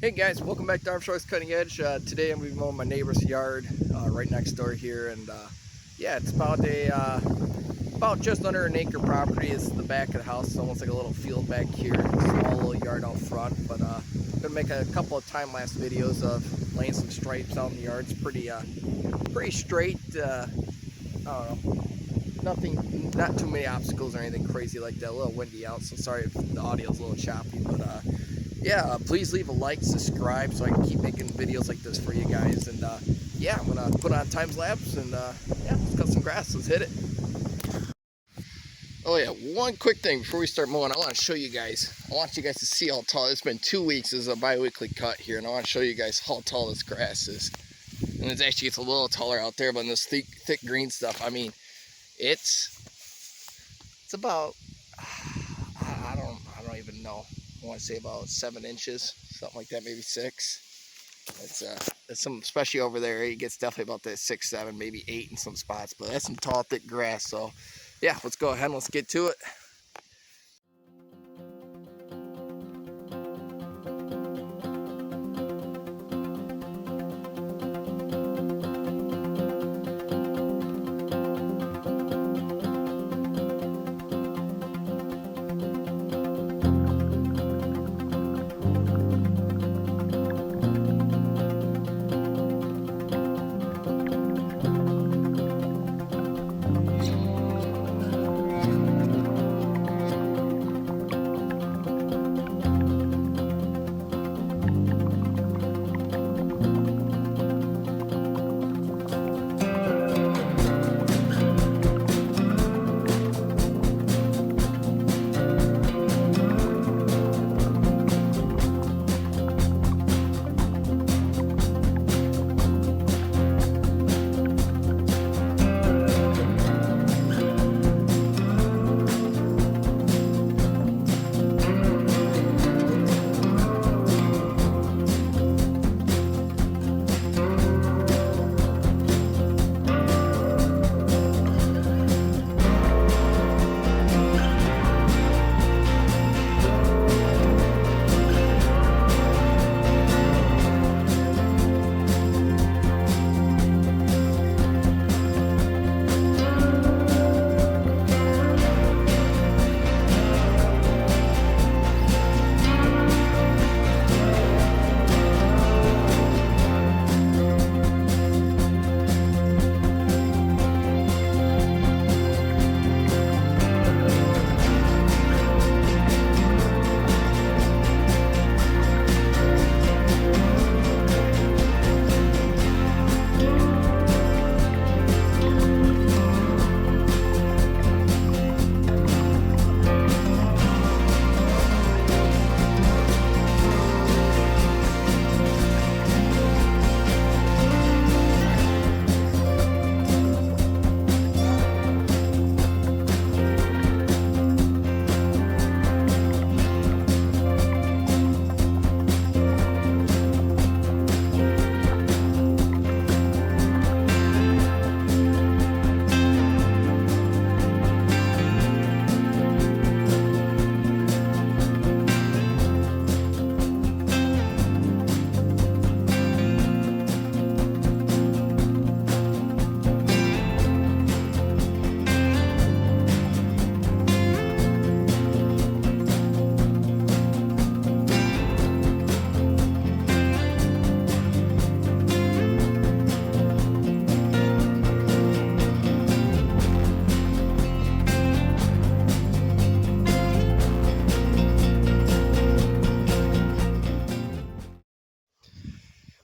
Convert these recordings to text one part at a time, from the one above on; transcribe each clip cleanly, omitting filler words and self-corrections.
Hey guys, welcome back to Armstrong's Cutting Edge. Today I'm going to be mowing my neighbor's yard right next door here, and yeah, it's about just under an acre property. It's the back of the house. It's almost like a little field back here, small little yard out front. But I'm gonna make a couple of time-lapse videos of laying some stripes out in the yard. It's pretty straight. I don't know, nothing, not too many obstacles or anything crazy like that. A little windy out, so sorry if the audio's a little choppy, but yeah, please leave a like, subscribe, so I can keep making videos like this for you guys. And yeah, I'm gonna put on time lapse and yeah, let's cut some grass. Let's hit it. Oh yeah, one quick thing before we start mowing, I want to show you guys. I want you guys to see how tall. It's been 2 weeks. This is a bi-weekly cut here, and I want to show you guys how tall this grass is. And it actually gets a little taller out there, but in this thick green stuff, I mean, it's about I don't even know. I want to say about 7 inches, something like that, maybe 6. It's some, especially over there, it gets definitely about that 6, 7, maybe 8 in some spots, but that's some tall, thick grass. So yeah, let's go ahead and let's get to it.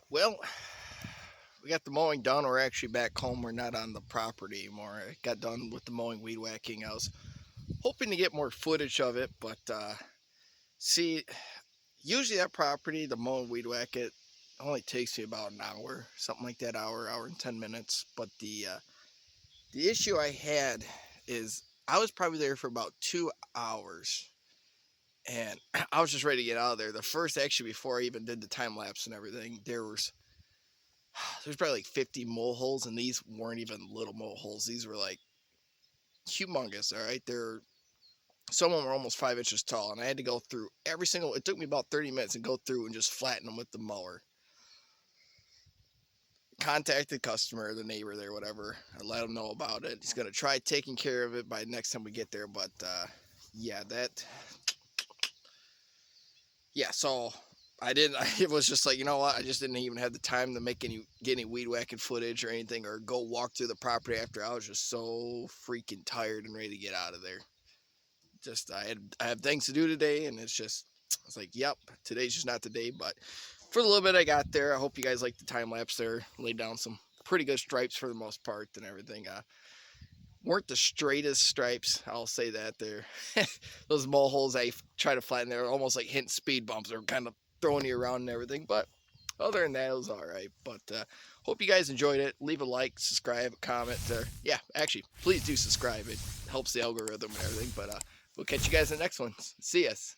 Well, we got the mowing done. We're actually back home. We're not on the property anymore. I got done with the mowing, weed whacking. I was hoping to get more footage of it, but see, usually that property, the mowing, weed whack it, only takes me about an hour, something like that, hour and 10 minutes. But the issue I had is I was probably there for about 2 hours, and I was just ready to get out of there. The first, actually, before I even did the time lapse and everything, there's probably like 50 mole holes, and these weren't even little mole holes. These were like humongous. All right, they're Some of them were almost 5 inches tall, and I had to go through every single. It took me about 30 minutes and go through and just flatten them with the mower. Contacted customer, the neighbor there, whatever. I let him know about it. He's gonna try taking care of it by next time we get there. But yeah, yeah. So I didn't. It was just like, you know what? I just didn't even have the time to get any weed whacking footage or anything, or go walk through the property after. I was just so freaking tired and ready to get out of there. Just I have things to do today, and it's just, I was like, yep, today's just not the day. But for the little bit I got there, I hope you guys like the time lapse there. Laid down some pretty good stripes for the most part and everything. Weren't the straightest stripes, I'll say that. There, those mole holes I try to flatten, they're almost like hitting speed bumps. They're kind of throwing you around and everything. But other than that, it was all right. But hope you guys enjoyed it. Leave a like, subscribe, comment. Yeah, actually, please do subscribe. It helps the algorithm and everything. But we'll catch you guys in the next one. See us.